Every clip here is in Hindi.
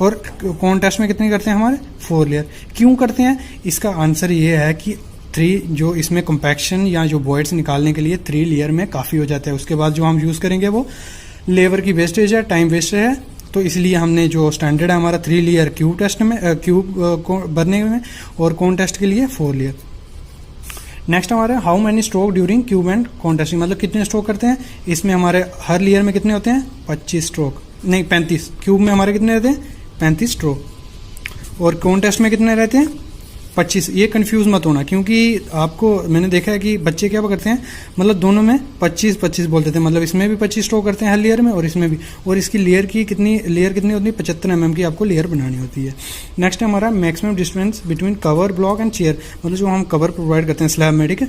और कौन टेस्ट में कितनी करते हैं हमारे 4 लेयर। क्यों करते हैं, इसका आंसर ये है कि 3 जो इसमें कंपैक्शन या जो वॉइड्स निकालने के लिए 3 लेयर में काफ़ी हो जाता है। उसके बाद जो हम यूज़ करेंगे वो लेबर की वेस्टेज है, टाइम वेस्टेज है, तो इसलिए हमने जो स्टैंडर्ड है हमारा 3 लेयर क्यूब टेस्ट में क्यूब भरने में, और कौन टेस्ट के लिए 4 लेयर। नेक्स्ट हमारे how many stroke during cube and कौन टेस्टिंग, मतलब कितने स्ट्रोक करते हैं। इसमें हमारे हर लेयर में कितने होते हैं 25 स्ट्रोक, नहीं 35। क्यूब में हमारे कितने रहते हैं 35 स्ट्रोक, और कौन टेस्ट में कितने रहते हैं 25। ये कंफ्यूज मत होना, क्योंकि आपको मैंने देखा है कि बच्चे क्या करते हैं, मतलब दोनों में 25-25 बोलते थे, मतलब इसमें भी 25 स्ट्रोक करते हैं हर लेयर में और इसमें भी। और इसकी लेयर कितनी होती है 75 mm की आपको लेयर बनानी होती है। नेक्स्ट है हमारा maximum distance between cover block and chair, मतलब जो हम कवर प्रोवाइड करते हैं स्लैब में, ठीक है,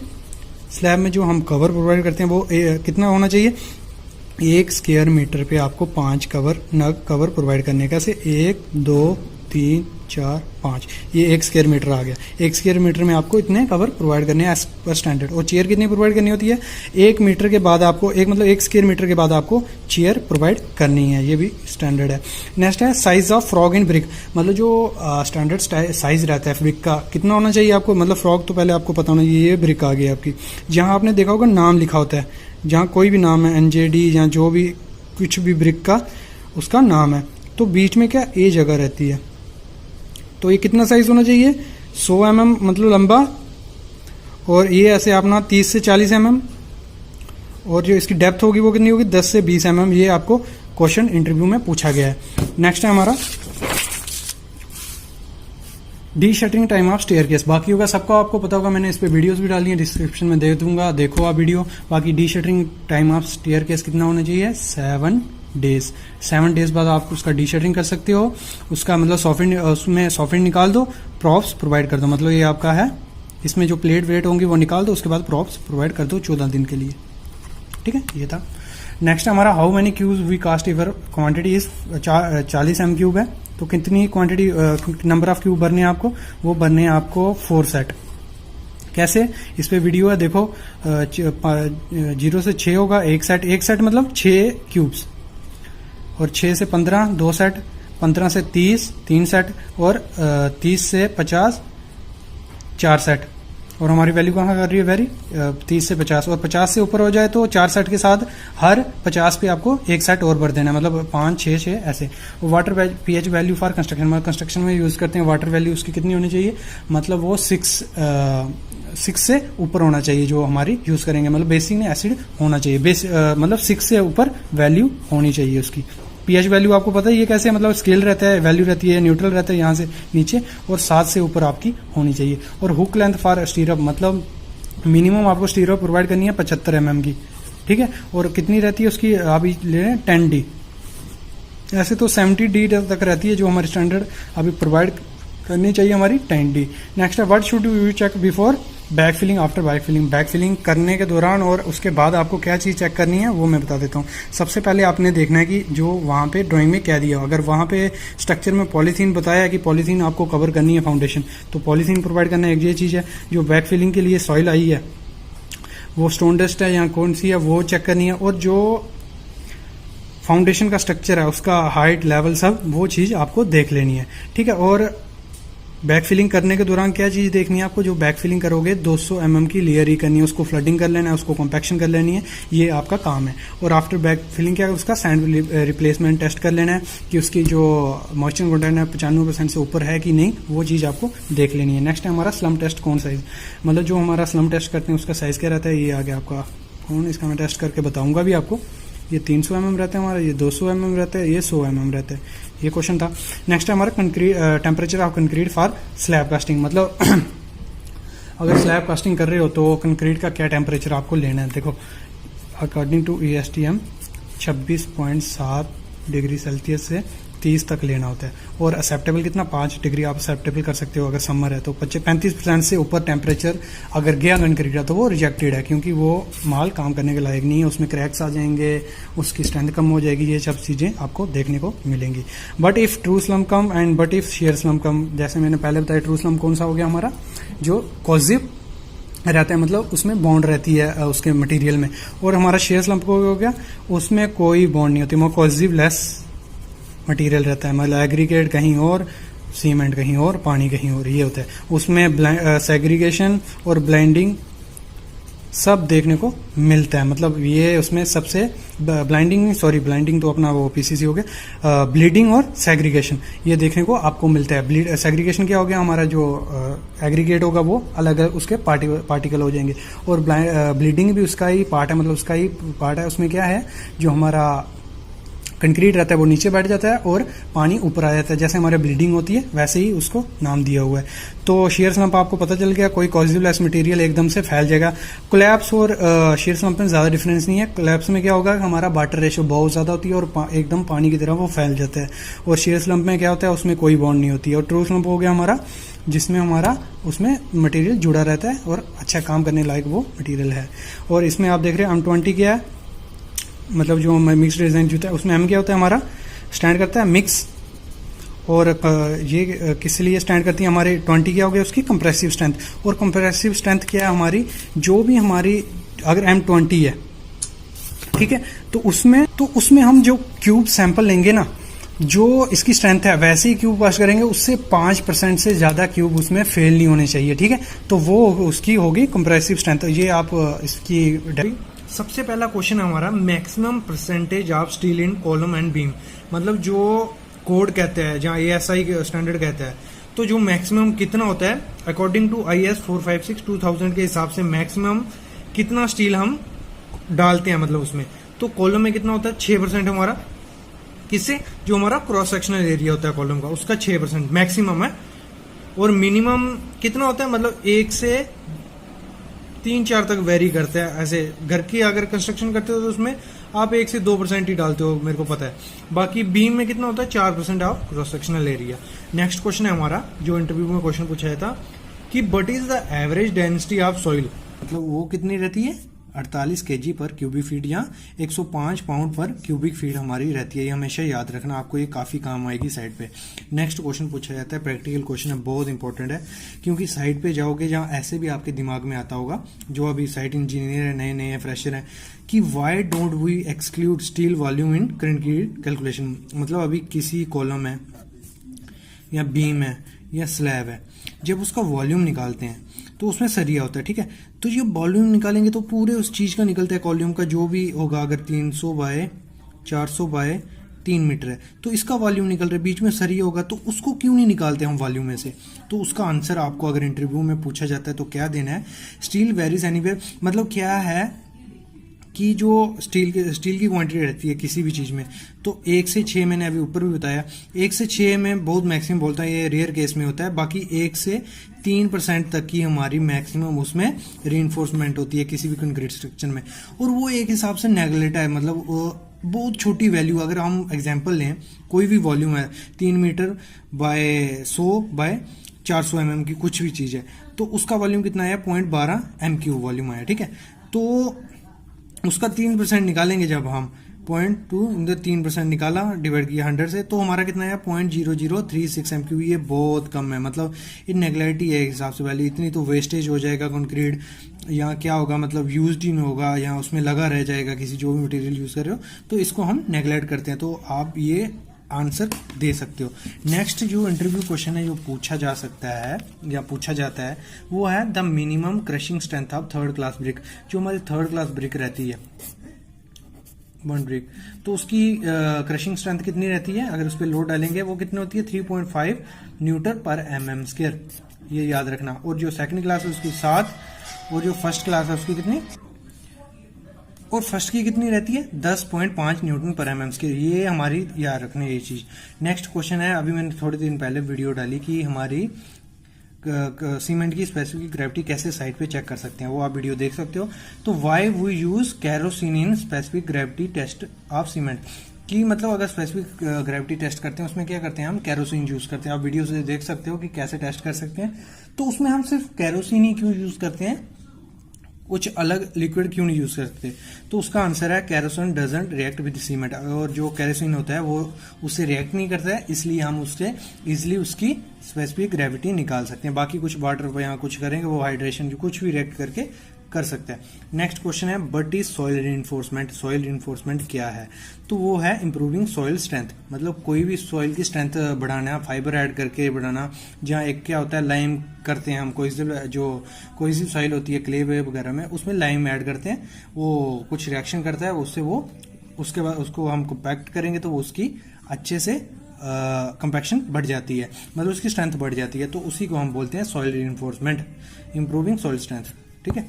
स्लैब में जो हम कवर प्रोवाइड करते हैं वो कितना होना चाहिए, 1 स्क्वायर मीटर पे आपको 5 कवर प्रोवाइड करने का। से 1 2 3 4 5, ये 1 स्क्वायर मीटर आ गया। 1 स्क्वायर मीटर में आपको इतने कवर प्रोवाइड करने हैं एज पर स्टैंडर्ड। और चेयर कितनी प्रोवाइड करनी होती है 1 मीटर के बाद आपको 1 स्क्वायर मीटर के बाद आपको चेयर प्रोवाइड करनी है, ये भी स्टैंडर्ड है। नेक्स्ट है size of frog in brick, मतलब जो स्टैंडर्ड साइज रहता है ब्रिक का कितना होना चाहिए आपको, मतलब फ्रॉग तो पहले आपको पता होना चाहिए। ये ब्रिक आ गई आपकी, जहाँ आपने देखा होगा नाम लिखा होता है, जहाँ कोई भी नाम है NJD या जो भी कुछ भी ब्रिक का उसका नाम है, तो बीच में क्या ए जगह रहती है, तो ये कितना साइज होना चाहिए 100 mm मतलब लंबा, और ये ऐसे अपना 30 से 40 mm, और जो इसकी डेप्थ होगी वो कितनी होगी 10 से 20 mm। ये आपको क्वेश्चन इंटरव्यू में पूछा गया है। नेक्स्ट है हमारा D shuttering time of staircase, बाकी होगा सबको आपको पता होगा, मैंने इस पे वीडियोस भी डाली है, डिस्क्रिप्शन में दे दूंगा, देखो आप वीडियो। बाकी D shuttering time of staircase कितना होना चाहिए 7 डेज। 7 डेज बाद आप उसका डी शटरिंग कर सकते हो, उसका मतलब सॉफ्टवेयर, उसमें सॉफ्टवेयर निकाल दो, प्रॉप्स प्रोवाइड कर दो, मतलब ये आपका है, इसमें जो प्लेट वेट होंगी वो निकाल दो, उसके बाद प्रॉप्स प्रोवाइड कर दो 14 दिन के लिए, ठीक है, ये था। नेक्स्ट हमारा how many cubes we cast ever, quantity is 40 m cube है, तो कितनी क्वांटिटी नंबर ऑफ क्यूब भरने हैं आपको, वो भरने हैं आपको 4 सेट। कैसे, इस पे वीडियो है देखो, 0 से 6 होगा 1 सेट मतलब 6 क्यूब्स, और 6 से 15 2 सेट, 15 से 30 3 सेट, और 30 से 50 4 सेट। और हमारी वैल्यू कहाँ कर रही है वेरी 30 से 50, और 50 से ऊपर हो जाए तो 4 सेट के साथ हर 50 पे आपको 1 सेट और भर देना है, मतलब 5 6 6 ऐसे। Water pH value for construction, construction में यूज करते हैं, वाटर वैल्यू उसकी कितनी होनी चाहिए, मतलब वो 6 से ऊपर होना चाहिए जो हमारी यूज करेंगे, मतलब बेसिक में एसिड होना चाहिए, मतलब 6 से ऊपर वैल्यू होनी चाहिए उसकी। pH वैल्यू आपको पता है ये कैसे, मतलब स्केल रहता है, वैल्यू रहती है, न्यूट्रल रहता है यहाँ से नीचे, और 7 से ऊपर आपकी होनी चाहिए। और हुक लेंथ फॉर स्टीरअप, मतलब मिनिमम आपको स्टीरअप प्रोवाइड करनी है 75 mm की, ठीक है, और कितनी रहती है उसकी, आप ले रहे हैं 10D, ऐसे तो 70D तक रहती है जो हमारी स्टैंडर्ड अभी प्रोवाइड करनी चाहिए हमारी 10D। नेक्स्ट है what should you check before back filling after back filling, back filling करने के दौरान और उसके बाद आपको क्या चीज़ चेक करनी है वो मैं बता देता हूँ। सबसे पहले आपने देखना है कि जो वहाँ पे ड्राइंग में क्या दिया, अगर वहाँ पे स्ट्रक्चर में पॉलीथीन बताया है कि पॉलीथीन आपको कवर करनी है फाउंडेशन, तो पॉलीथीन प्रोवाइड करना एक ये चीज़ है। जो बैक फिलिंग के लिए सॉइल आई है वो स्टोन डस्ट है या कौन सी है वो चेक करनी है, और जो फाउंडेशन का स्ट्रक्चर है उसका हाइट लेवल सब वो चीज़ आपको देख लेनी है, ठीक है। और बैक फिलिंग करने के दौरान क्या चीज़ देखनी है आपको, जो बैक फिलिंग करोगे 200 mm की लेयर ही करनी है, उसको फ्लडिंग कर लेना है, उसको कॉम्पैक्शन कर लेनी है, ये आपका काम है। और आफ्टर बैक फिलिंग क्या है, उसका सैंड रिप्लेसमेंट टेस्ट कर लेना है कि उसकी जो मॉइस्चर कंटेंट है 95% से ऊपर है कि नहीं, वो चीज़ आपको देख लेनी है। नेक्स्ट है हमारा स्लम टेस्ट कौन साइज, मतलब जो हमारा स्लम टेस्ट करते हैं उसका साइज़ क्या रहता है, ये आ गया आपका कौन, इसका मैं टेस्ट करके बताऊँगा भी आपको। ये 300 mm रहता है हमारा, ये 200 mm रहता है, ये 100 mm रहता है, ये क्वेश्चन था। नेक्स्ट है हमारा concrete temperature of concrete for slab casting, मतलब अगर स्लैब कास्टिंग कर रहे हो तो कंक्रीट का क्या टेम्परेचर आपको लेना है। देखो according to ESTM 26.7 degree Celsius से 30 तक लेना होता है, और एक्सेप्टेबल कितना 5 डिग्री आप एक्सेप्टेबल कर सकते हो अगर समर है तो। 35% से ऊपर टेम्परेचर अगर गया कंक्रीट है तो वो रिजेक्टेड है, क्योंकि वो माल काम करने के लायक नहीं है, उसमें क्रैक्स आ जाएंगे, उसकी स्ट्रेंथ कम हो जाएगी, ये सब चीज़ें आपको देखने को मिलेंगी। But if true slum come and but if share slum come, जैसे मैंने पहले बताया ट्रू स्लम कौन सा हो गया हमारा, जो कोजिव रहता है, मतलब उसमें बॉन्ड रहती है उसके मटेरियल में, और हमारा शेयर स्लम्प हो गया उसमें कोई बॉन्ड नहीं होती, कोजिव लेस मटेरियल रहता है, मतलब एग्रीगेट कहीं और, सीमेंट कहीं और, पानी कहीं और, ये होता है। उसमें सेग्रीगेशन और ब्लेंडिंग सब देखने को मिलता है, मतलब ये उसमें सबसे ब्लाइंडिंग तो अपना वो पीसीसी हो गया, ब्लीडिंग और सेग्रीगेशन ये देखने को आपको मिलता है। सेग्रीगेशन क्या हो गया, हमारा जो एग्रीगेट होगा वो अलग अलग उसके पार्टिकल हो जाएंगे, और ब्लीडिंग भी उसका ही पार्ट है, मतलब उसका ही पार्ट है। उसमें क्या है, जो हमारा कंक्रीट रहता है वो नीचे बैठ जाता है और पानी ऊपर आ जाता है, जैसे हमारे ब्लीडिंग होती है वैसे ही उसको नाम दिया हुआ है। तो शेयर स्लंप आपको पता चल गया, कोई कॉजिवलेस मटेरियल एकदम से फैल जाएगा। कोलैप्स और शेयर स्लंप में ज़्यादा डिफरेंस नहीं है। कोलैप्स में क्या होगा, हमारा वाटर रेशो बहुत ज़्यादा होती है और एकदम पानी की तरह वो फैल जाता है, और शेयर स्लंप में क्या होता है, उसमें कोई बॉन्ड नहीं होती है। और ट्रू स्लंप हो गया हमारा, जिसमें हमारा उसमें मटेरियल जुड़ा रहता है और अच्छा काम करने लायक वो मटेरियल है। और इसमें आप देख रहे हैं M20 क्या है, मतलब जो मिक्स डिजाइन जूता है उसमें M क्या होता है, हमारा स्टैंड करता है मिक्स, और ये किस लिए स्टैंड करती है, हमारे 20 क्या हो गया उसकी कंप्रेसिव स्ट्रेंथ। और कंप्रेसिव स्ट्रेंथ क्या है हमारी, जो भी हमारी अगर M20 है, ठीक है, तो उसमें हम जो क्यूब सैंपल लेंगे ना, जो इसकी स्ट्रेंथ है वैसे ही क्यूब पास करेंगे, उससे 5% से ज़्यादा क्यूब उसमें फेल नहीं होने चाहिए, ठीक है। तो वो उसकी होगी कंप्रेसिव स्ट्रेंथ। ये आप इसकी सबसे पहला क्वेश्चन है हमारा, maximum percentage of steel in column and beam, मतलब जो कोड कहते हैं जहाँ ASI स्टैंडर्ड कहता है, तो जो मैक्सिमम कितना होता है अकॉर्डिंग टू IS 456-2000 के हिसाब से मैक्सिमम कितना स्टील हम डालते हैं, मतलब उसमें। तो कॉलम में कितना होता है 6% हमारा, किससे, जो हमारा क्रॉस सेक्शनल एरिया होता है कॉलम का उसका 6% मैक्सिमम है। और मिनिमम कितना होता है, मतलब 1 से 3-4 तक वेरी करते हैं। ऐसे घर की अगर कंस्ट्रक्शन करते हो तो उसमें आप 1 से 2% ही डालते हो, मेरे को पता है। बाकी बीम में कितना होता है 4% of cross sectional area. Next question है हमारा, जो इंटरव्यू में क्वेश्चन पूछा था कि what is the average density of soil, मतलब वो कितनी रहती है, 48 kg पर क्यूबिक फीट या 105 पाउंड पर क्यूबिक फीट हमारी रहती है। ये हमेशा याद रखना, आपको ये काफ़ी काम आएगी साइड पे। नेक्स्ट क्वेश्चन पूछा जाता है, प्रैक्टिकल क्वेश्चन है, बहुत इंपॉर्टेंट है, क्योंकि साइड पे जाओगे जहाँ ऐसे भी आपके दिमाग में आता होगा, जो अभी साइट इंजीनियर है, नए नए फ्रेशर हैं, कि why don't we exclude steel volume in concrete calculation. मतलब अभी किसी कॉलम है या बीम है या स्लैब है, जब उसका वॉल्यूम निकालते हैं तो उसमें सरिया होता है, ठीक है। तो ये वॉल्यूम निकालेंगे तो पूरे उस चीज़ का निकलता है, वॉल्यूम का जो भी होगा, अगर 300 बाय 400 बाय 3 मीटर है तो इसका वॉल्यूम निकल रहा है, बीच में सरिया होगा, तो उसको क्यों नहीं निकालते हम वॉल्यूम में से। तो उसका आंसर आपको अगर इंटरव्यू में पूछा जाता है तो क्या देना है, स्टील वेरीज एनीवेयर। मतलब क्या है कि जो स्टील की क्वांटिटी रहती है किसी भी चीज़ में, तो 1 से 6 मैंने अभी ऊपर भी बताया, 1 से 6 में बहुत मैक्सिमम बोलता है, ये रेयर केस में होता है। बाकी 1 से 3% तक की हमारी मैक्सिमम उसमें रीइंफोर्समेंट होती है किसी भी कंक्रीट स्ट्रक्चर में, और वो एक हिसाब से नेगलेक्ट है, मतलब बहुत छोटी वैल्यू। अगर हम एग्जाम्पल लें, कोई भी वॉल्यूम है 3 मीटर बाय 100 बाय 400 mm की कुछ भी चीज़ है, तो उसका वॉल्यूम कितना आया, 0.12 m³ वॉल्यूम आया, ठीक है। तो उसका 3% निकालेंगे, जब हम 0.2 3% निकाला, डिवाइड किया 100 से, तो हमारा कितना आया 0.0036 m³। ये बहुत कम है, मतलब ये नेगलेक्ट है एक हिसाब से वैल्यू। इतनी तो वेस्टेज हो जाएगा कंक्रीट, या क्या होगा, मतलब यूज ही नहीं होगा, या उसमें लगा रह जाएगा किसी जो भी मटेरियल यूज कर रहे हो, तो इसको हम नेगलेक्ट करते हैं। तो आप ये आंसर दे सकते हो। नेक्स्ट जो इंटरव्यू क्वेश्चन है जो पूछा जा सकता है या पूछा जाता है, वो है the minimum crushing strength of 3rd class brick. जो हमारी 3rd क्लास ब्रिक रहती है, 1 ब्रिक, तो उसकी क्रशिंग स्ट्रेंथ कितनी रहती है, अगर उस पर लोड डालेंगे वो कितनी होती है, 3.5 न्यूटन पर mm²। ये याद रखना। और जो 2nd क्लास है उसकी 7, और जो 1st क्लास है उसकी कितनी, और फर्स्ट की कितनी रहती है, 10.5 न्यूटन पर mm²। ये हमारी याद रखने ये चीज़। नेक्स्ट क्वेश्चन है, अभी मैंने थोड़े दिन पहले वीडियो डाली कि हमारी सीमेंट की स्पेसिफिक ग्रेविटी कैसे साइट पे चेक कर सकते हैं, वो आप वीडियो देख सकते हो। तो why we use kerosene in specific gravity test of cement, कि मतलब अगर स्पेसिफिक ग्रेविटी टेस्ट करते हैं उसमें क्या करते हैं, हम कैरोसिन यूज करते हैं। आप वीडियो से देख सकते हो कि कैसे टेस्ट कर सकते हैं। तो उसमें हम सिर्फ कैरोसिन ही क्यों यूज करते हैं, कुछ अलग लिक्विड क्यों नहीं यूज करते। तो उसका आंसर है kerosene doesn't react with cement. और जो कैरोसिन होता है वो उससे रिएक्ट नहीं करता है, इसलिए हम उससे इजिली उसकी स्पेसिफिक ग्रेविटी निकाल सकते हैं। बाकी कुछ वाटर या कुछ करेंगे वो हाइड्रेशन कुछ भी रिएक्ट करके कर सकता है। नेक्स्ट क्वेश्चन है but is soil reinforcement. Soil reinforcement क्या है? तो वो है इंप्रूविंग सॉइल स्ट्रेंथ, मतलब कोई भी सॉइल की स्ट्रेंथ बढ़ाना, फाइबर ऐड करके बढ़ाना। जहाँ एक क्या होता है, लाइम करते हैं हम, कोई सी सॉइल होती है क्ले वगैरह में, उसमें लाइम ऐड करते हैं, वो कुछ रिएक्शन करता है, उससे वो उसके बाद उसको हम कंपैक्ट करेंगे तो वो उसकी अच्छे से कंपैक्शन बढ़ जाती है, मतलब उसकी स्ट्रेंथ बढ़ जाती है। तो उसी को हम बोलते हैं soil reinforcement, improving soil strength. ठीक है।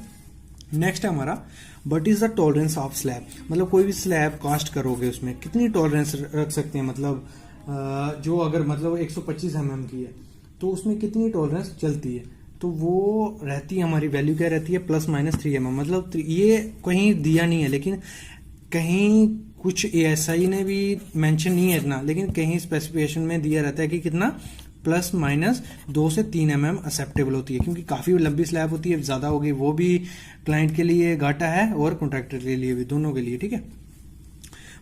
नेक्स्ट है हमारा but is the tolerance of slab, मतलब कोई भी स्लैब कास्ट करोगे उसमें कितनी टॉलरेंस रख सकते हैं, मतलब जो अगर मतलब 125 mm की है तो उसमें कितनी टॉलरेंस चलती है, तो वो रहती है, हमारी वैल्यू क्या रहती है, ±3 mm। मतलब ये कहीं दिया नहीं है, लेकिन कहीं कुछ ASI ने भी मेंशन नहीं है इतना, लेकिन कहीं स्पेसिफिकेशन में दिया रहता है कि कितना ±2 से 3 mm एक्सेप्टेबल होती है, क्योंकि काफी लंबी स्लैब होती है, ज्यादा होगी वो भी क्लाइंट के लिए घाटा है और कॉन्ट्रैक्टर के लिए भी, दोनों के लिए। ठीक है।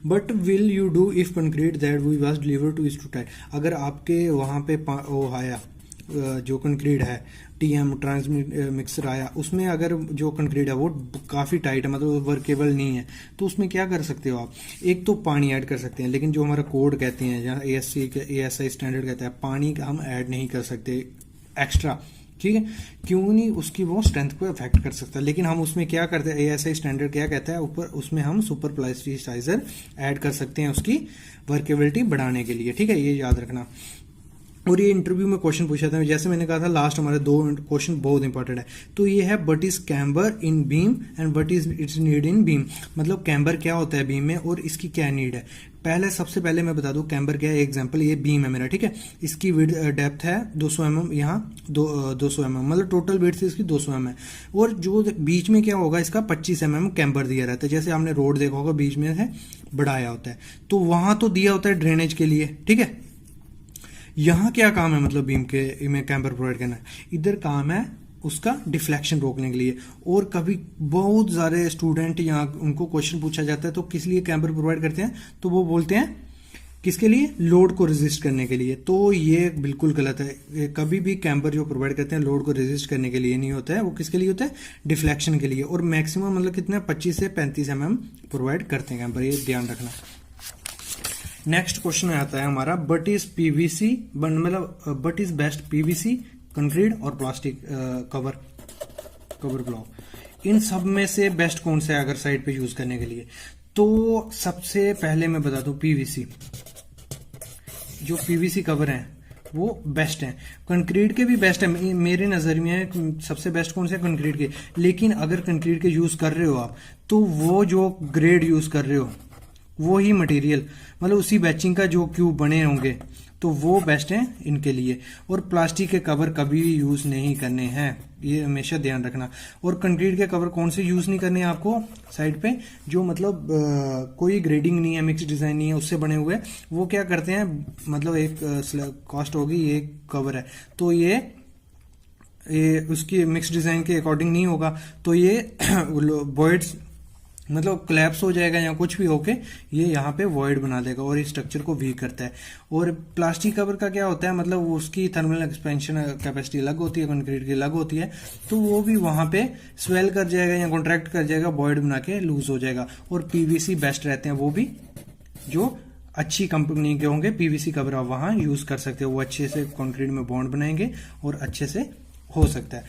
But will you do if concrete that we was deliver to is too tight. अगर आपके वहां पे वो आया जो कंक्रीट है, TM ट्रांसमिट मिक्सर आया, उसमें अगर जो कंक्रीट है वो काफ़ी टाइट है, मतलब वर्केबल नहीं है, तो उसमें क्या कर सकते हो आप? एक तो पानी ऐड कर सकते हैं, लेकिन जो हमारा कोड कहते हैं, जहाँ ASI स्टैंडर्ड कहता है, पानी हम ऐड नहीं कर सकते एक्स्ट्रा। ठीक है। क्यों नहीं? उसकी वो स्ट्रेंथ को अफेक्ट कर सकता है। लेकिन हम उसमें क्या करते हैं, ASI स्टैंडर्ड क्या कहता है, ऊपर उसमें हम सुपर प्लास्टिसाइजर ऐड कर सकते हैं उसकी वर्केबिलिटी बढ़ाने के लिए। ठीक है, ये याद रखना। और ये इंटरव्यू में क्वेश्चन पूछा था, जैसे मैंने कहा था लास्ट हमारे 2 क्वेश्चन बहुत इंपॉर्टेंट है। तो ये है but is camber in beam and but is it's need in beam, मतलब कैम्बर क्या होता है बीम में और इसकी क्या नीड है। सबसे पहले मैं बता दूं कैम्बर क्या है। एग्जांपल, ये बीम है मेरा, ठीक है, इसकी डेप्थ है 200 mm, यहाँ 200 mm, मतलब टोटल विड्थ इसकी 200 mm है, और जो बीच में क्या होगा, इसका 25 mm कैम्बर दिया रहता है। जैसे आपने रोड देखा होगा, बीच में है बढ़ाया होता है, तो वहां तो दिया होता है ड्रेनेज के लिए। ठीक है। यहाँ क्या काम है, मतलब बीम के में कैम्बर प्रोवाइड करना है, इधर काम है उसका डिफ्लेक्शन रोकने के लिए। और कभी बहुत सारे स्टूडेंट या उनको क्वेश्चन पूछा जाता है तो किस लिए कैम्बर प्रोवाइड करते हैं, तो वो बोलते हैं किसके लिए, लोड को रेजिस्ट करने के लिए। तो ये बिल्कुल गलत है। कभी भी कैम्बर जो प्रोवाइड करते हैं लोड को रेजिस्ट करने के लिए नहीं होता है, वो किसके लिए होता है, डिफ्लेक्शन के लिए। और मैक्सिमम मतलब कितना, 25 से 35 mm प्रोवाइड करते हैं कैम्बर, ये ध्यान रखना। नेक्स्ट क्वेश्चन आता है हमारा बट इज PVC, मतलब but is best PVC, concrete और प्लास्टिक कवर ब्लॉक, इन सब में से बेस्ट कौन सा है अगर साइड पे यूज करने के लिए? तो सबसे पहले मैं बता दूं PVC, जो PVC कवर है वो बेस्ट है। कंक्रीट के भी बेस्ट है मेरे नजर में, सबसे बेस्ट कौन से, कंक्रीट के। लेकिन अगर कंक्रीट के यूज कर रहे हो आप, तो वो जो ग्रेड यूज कर रहे हो वो ही मटेरियल, मतलब उसी बैचिंग का जो क्यूब बने होंगे, तो वो बेस्ट है इनके लिए। और प्लास्टिक के कवर कभी भी यूज नहीं करने हैं, ये हमेशा ध्यान रखना। और कंक्रीट के कवर कौन से यूज नहीं करने हैं आपको साइड पे, जो मतलब कोई ग्रेडिंग नहीं है, मिक्स डिजाइन नहीं है, उससे बने हुए, वो क्या करते हैं, मतलब एक कॉस्ट होगी, ये कवर है, तो ये उसकी मिक्स डिजाइन के अकॉर्डिंग नहीं होगा, तो ये वॉइड्स मतलब क्लैप्स हो जाएगा या कुछ भी होके ये यहाँ पे वॉइड बना देगा और इस स्ट्रक्चर को वीक करता है। और प्लास्टिक कवर का क्या होता है, मतलब उसकी थर्मल एक्सपेंशन कैपेसिटी अलग होती है, कंक्रीट की अलग होती है, तो वो भी वहां पे स्वेल कर जाएगा या कॉन्ट्रैक्ट कर जाएगा, वॉइड बना के लूज हो जाएगा। और PVC बेस्ट रहते हैं, वो भी जो अच्छी कंपनी के होंगे PVC कवर आप वहां यूज कर सकते हो, वो अच्छे से कंक्रीट में बॉन्ड बनाएंगे और अच्छे से हो सकता है।